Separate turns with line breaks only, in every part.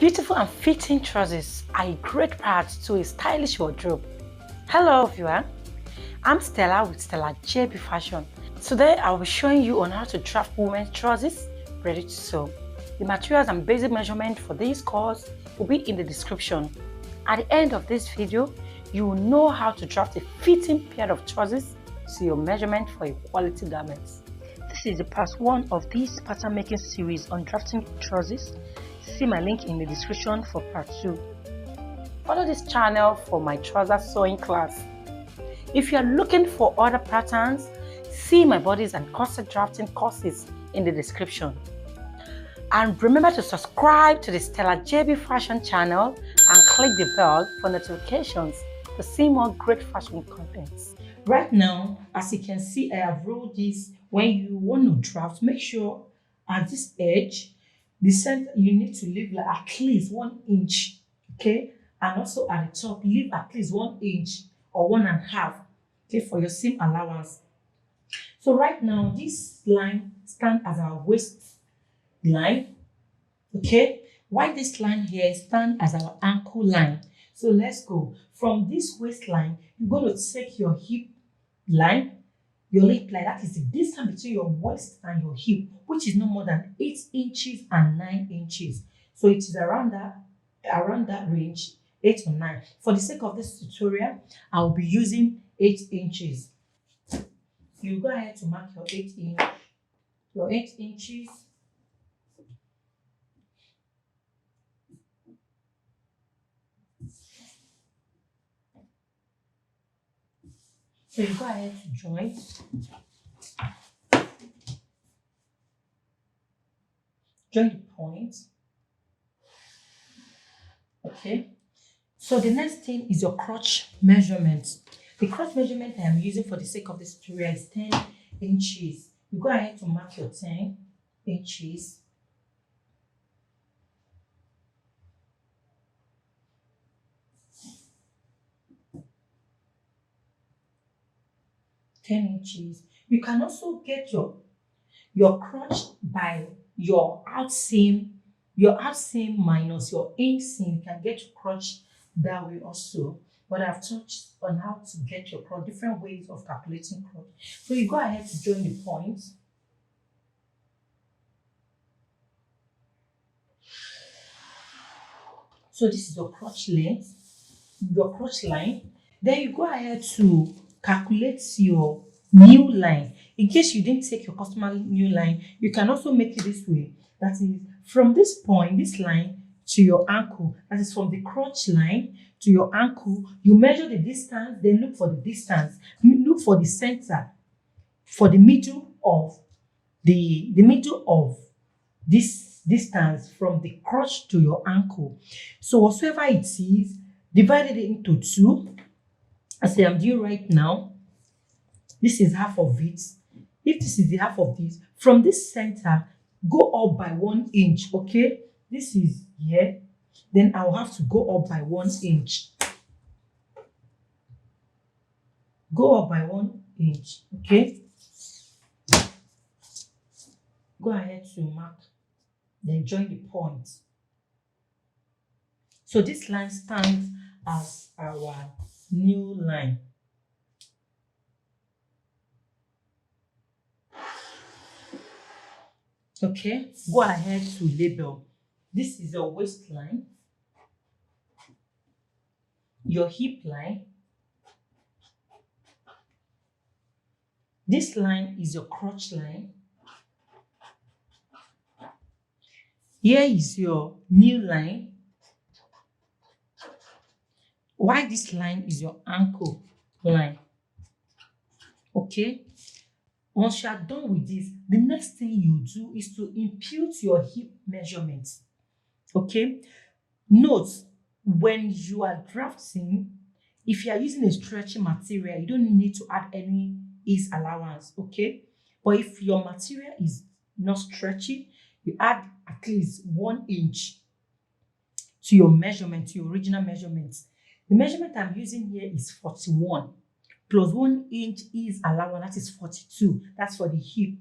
Beautiful and fitting trousers are a great part to a stylish wardrobe. Hello everyone, I'm Stella with Stella B Fashion. Today I'll be showing you on how to draft women's trousers ready to sew. The materials and basic measurement for this course will be in the description. At the end of this video, you will know how to draft a fitting pair of trousers to your measurement for a quality garment. This is the part 1 of this pattern making series on drafting trousers. See my link in the description for part 2. Follow this channel for my trouser sewing class. If you are looking for other patterns, see my bodies and corset drafting courses in the description. And remember to subscribe to the Stella B Fashion channel and click the bell for notifications to see more great fashion contents. Right now, as you can see, I have rolled this. When you want to draft, make sure at this edge, the center, you need to leave like at least 1 inch, okay? And also at the top, leave at least 1 inch or 1.5, okay, for your seam allowance. So right now, this line stands as our waist line, okay? While this line here stands as our ankle line. So let's go. From this waistline, you're going to take your hip line, your hip line, that is the distance between your waist and your hip, which is no more than 8 inches and 9 inches. So it is around that range, 8 or 9. For the sake of this tutorial, I'll be using 8 inches. You go ahead to mark your 8 inches. So you go ahead to join. Join the point. Okay. So the next thing is your crotch measurement. The crotch measurement I am using for the sake of this tutorial is 10 inches. You go ahead to mark your 10 inches. You can also get your crotch by your outseam minus your inseam. You can get your crotch that way also. But I've touched on how to get your crotch, different ways of calculating crotch. So you go ahead to join the points. So this is your crotch length, your crotch line. Then you go ahead to calculate your new line. In case you didn't take your customary new line, you can also make it this way. That is from this point, this line to your ankle. That is from the crotch line to your ankle. You measure the distance, then look for the distance. Look for the center, for the middle of this distance from the crotch to your ankle. So whatsoever it is, divide it into 2. As I am doing right now, this is half of it. If this is the half of this, from this center, go up by 1 inch, okay? This is here. Then I'll have to go up by 1 inch. Go up by 1 inch, okay? Go ahead to mark, then join the point. So this line stands as our new line. Okay, go ahead to label. This is your waistline, your hip line. This line is your crotch line. Here is your new line. While this line is your ankle line. Okay. Once you are done with this, the next thing you do is to impute your hip measurements. Okay. Note, when you are drafting, if you are using a stretchy material, you don't need to add any ease allowance. Okay. But if your material is not stretchy, you add at least 1 inch to your measurement, to your original measurements. The measurement I'm using here is 41 plus 1 inch is allowance, that is 42. That's for the hip.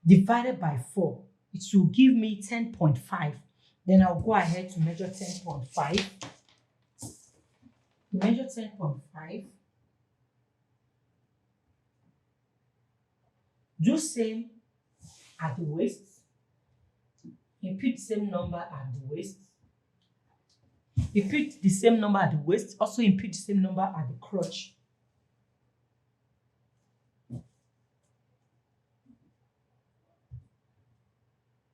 Divided by 4, it will give me 10.5. Then I'll go ahead to measure 10.5. Measure 10.5. Do same at the waist. Impute the same number at the waist. Impute the same number at the waist. Also impute the same number at the crotch.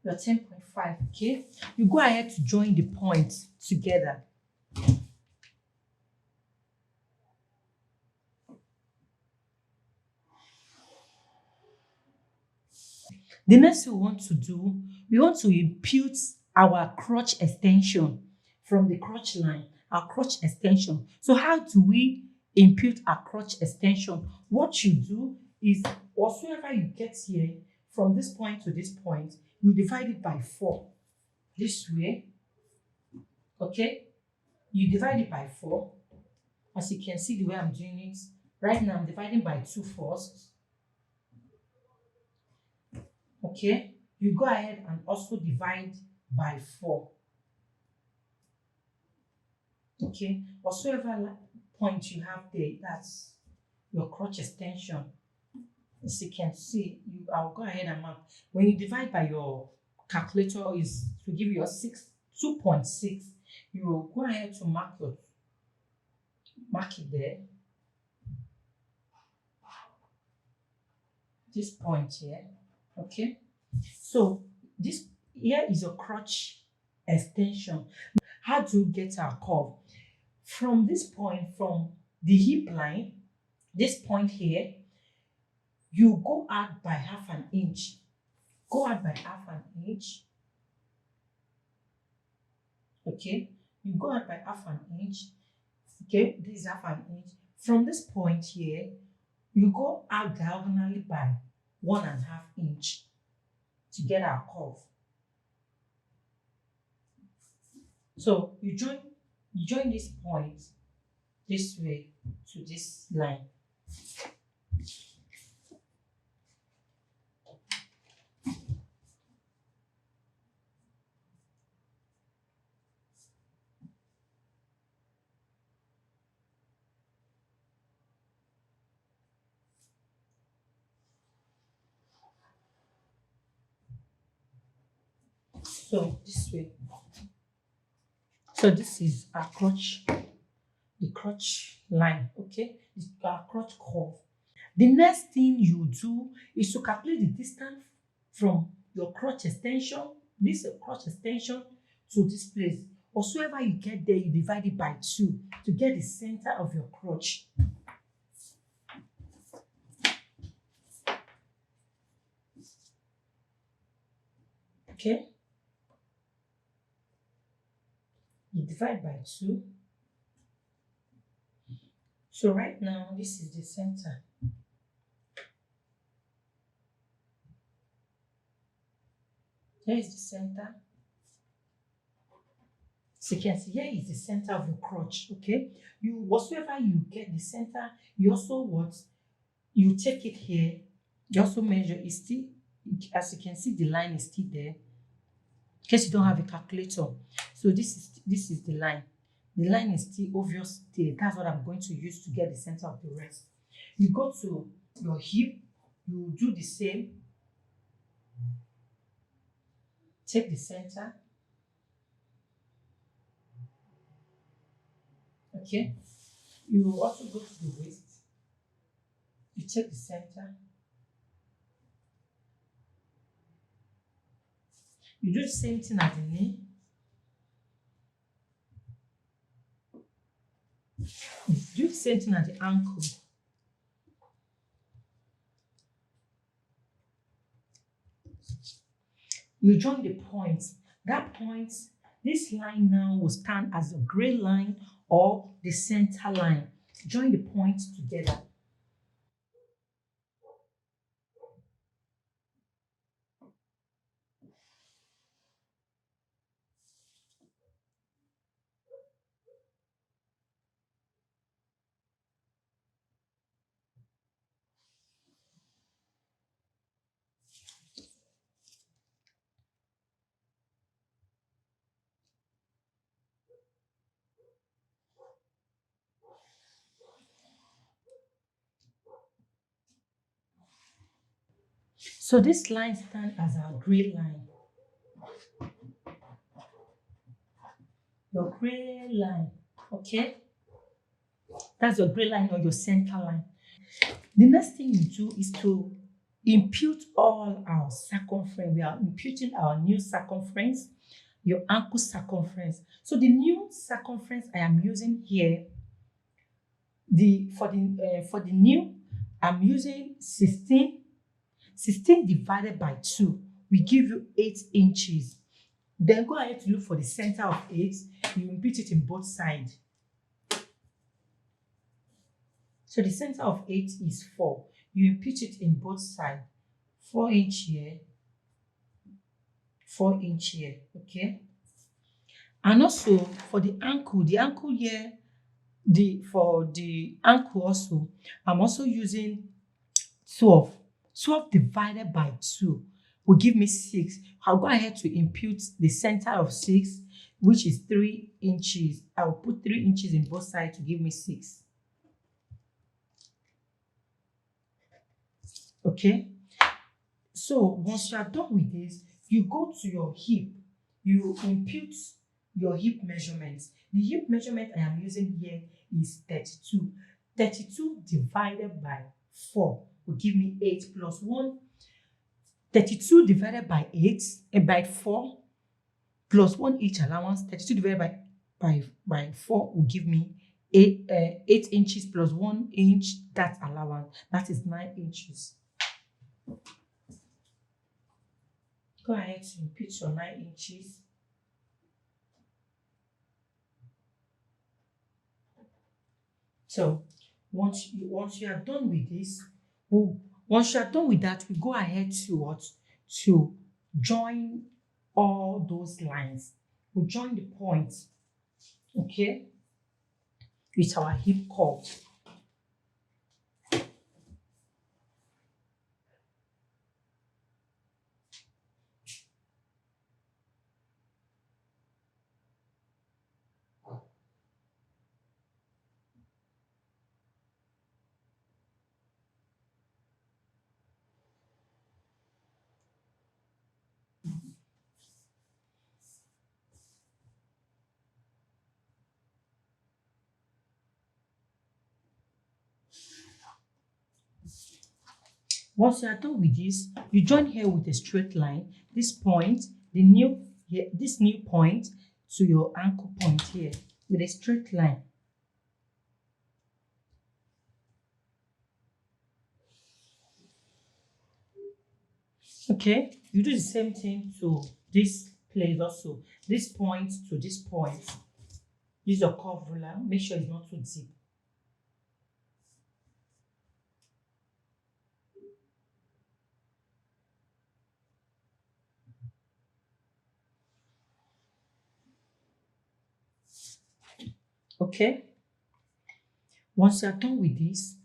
Your 10.5, okay? You go ahead to join the points together. The next thing we want to do, we want to impute our crotch extension from the crotch line, our crotch extension. So how do we impute our crotch extension? What you do is whatsoever you get here, from this point to this point, you divide it by 4. This way, okay? You divide it by 4. As you can see the way I'm doing it, right now I'm dividing by 2 first. Okay, you go ahead and also divide by 4. Okay, whatsoever point you have there, that's your crotch extension. As you can see, I'll go ahead and mark. When you divide by your calculator is to give you a 2.6, you will go ahead to mark it there. This point here. Okay, so this here is your crotch extension. How do you get our curve? From this point, from the hip line, this point here, you go out by half an inch. Go out by half an inch. Okay, you go out by half an inch. Okay, this is half an inch. From this point here, you go out diagonally by 1.5 inch to get our curve. So you join this point this way to this line. So this way. So this is our crotch, the crotch line, okay? This is our crotch curve. The next thing you do is to calculate the distance from your crotch extension, this crotch extension to this place. Whatsoever you get there, you divide it by 2 to get the center of your crotch. Okay? You divide by 2. So right now, this is the center. Here is the center. So you can see here is the center of your crotch, okay? Whatsoever you get the center, you also you take it here, you also measure, it's still, as you can see, the line is still there, in case you don't have a calculator. So this is the line. The line is still obvious there. That's what I'm going to use to get the center of the rest. You go to your hip, you do the same. Take the center. Okay. You also go to the waist. You take the center. You do the same thing at the knee. You do the same thing at the ankle. You join the points. That point, this line now will stand as a gray line or the center line. Join the points together. So this line stands as our gray line. Your gray line, okay? That's your gray line or your center line. The next thing you do is to impute all our circumference. We are imputing our new circumference, your ankle circumference. So the new circumference I am using here, for the new, I'm using 16 divided by 2 will give you 8 inches. Then go ahead to look for the center of 8. You impute it in both sides. So the center of 8 is 4. You impute it in both sides. 4 inch here, 4 inch here, okay? And also for the ankle here, for the ankle also, I'm also using 12. 12 divided by 2 will give me 6. I'll go ahead to impute the center of 6, which is 3 inches. I'll put 3 inches in both sides to give me 6. Okay? So once you are done with this, you go to your hip. You impute your hip measurements. The hip measurement I am using here is 32. 32 divided by 4 will give me 8 plus 1. 32 divided by 8 and by 4 plus 1 each allowance. 32 divided by 4 will give me 8 inches plus 1 inch, that allowance. That is 9 inches. Go ahead to impute your 9 inches. So once you are done with this, once you are done with that, we go ahead to join all those lines. We join the points, okay, with our hip curve. Once you are done with this, you join here with a straight line. This point, this new point to your ankle point here with a straight line. Okay, you do the same thing to this place also. This point to this point. Use your curve ruler. Make sure it's not too deep. Okay. Once you are done with this,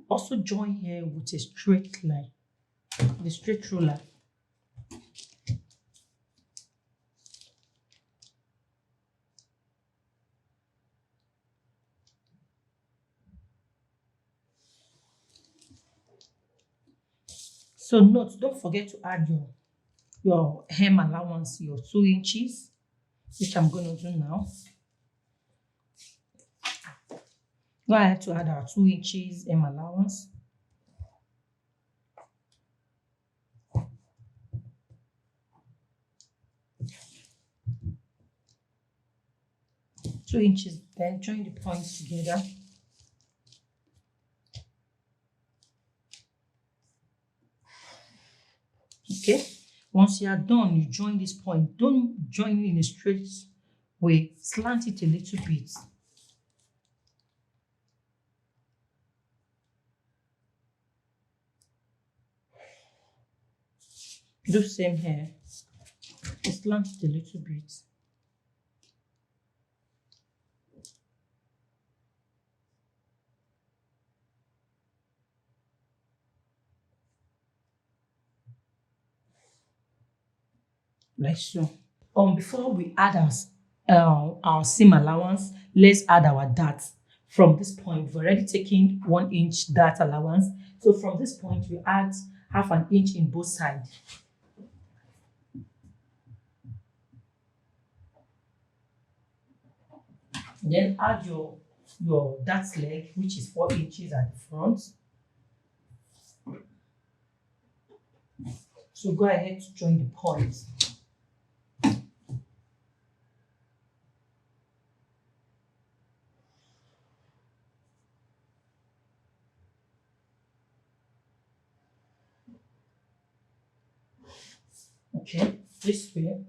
also join here with a straight line, the straight ruler. So note, don't forget to add your hem allowance, your 2 inches, which I'm going to do now. Go ahead to add our 2 inches hem allowance. Two inches, then join the points together. Okay, once you are done, you join this point. Don't join it in a straight way, slant it a little bit. Do same here, slant it a little bit. Like so. Before we add our seam allowance, let's add our dart. From this point, we've already taken 1 inch dart allowance. So from this point, we add half an inch in both sides. Then add your dart leg, which is 4 inches at the front. So go ahead to join the points. Okay, this way.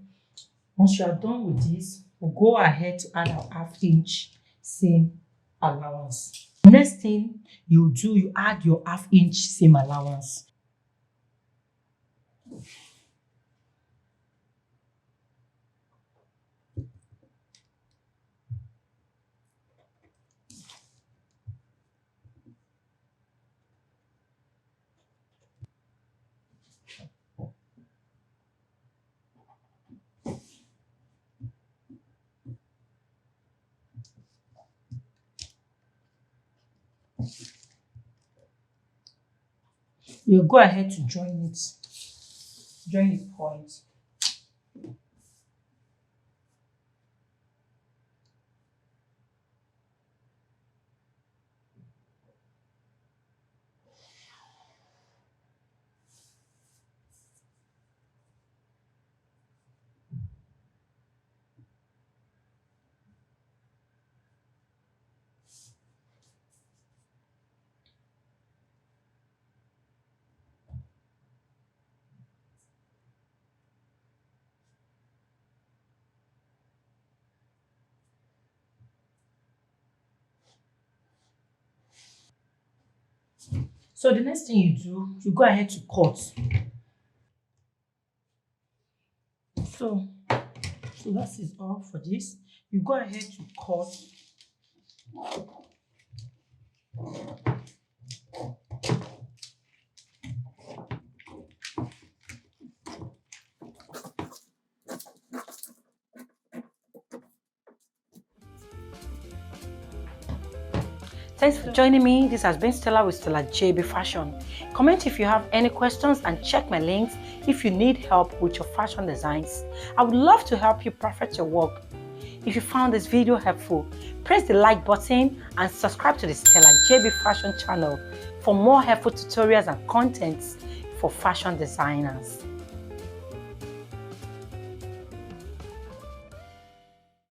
Once you are done with this, we'll go ahead to add our half-inch seam allowance. Next thing you do, you add your half-inch seam allowance. You go ahead to join the point. So the next thing you do, you go ahead to cut. So that is all for this. You go ahead to cut. Thanks for joining me. This has been Stella with Stella B Fashion. Comment if you have any questions and check my links if you need help with your fashion designs. I would love to help you perfect your work. If you found this video helpful, press the like button and subscribe to the Stella B Fashion channel for more helpful tutorials and contents for fashion designers.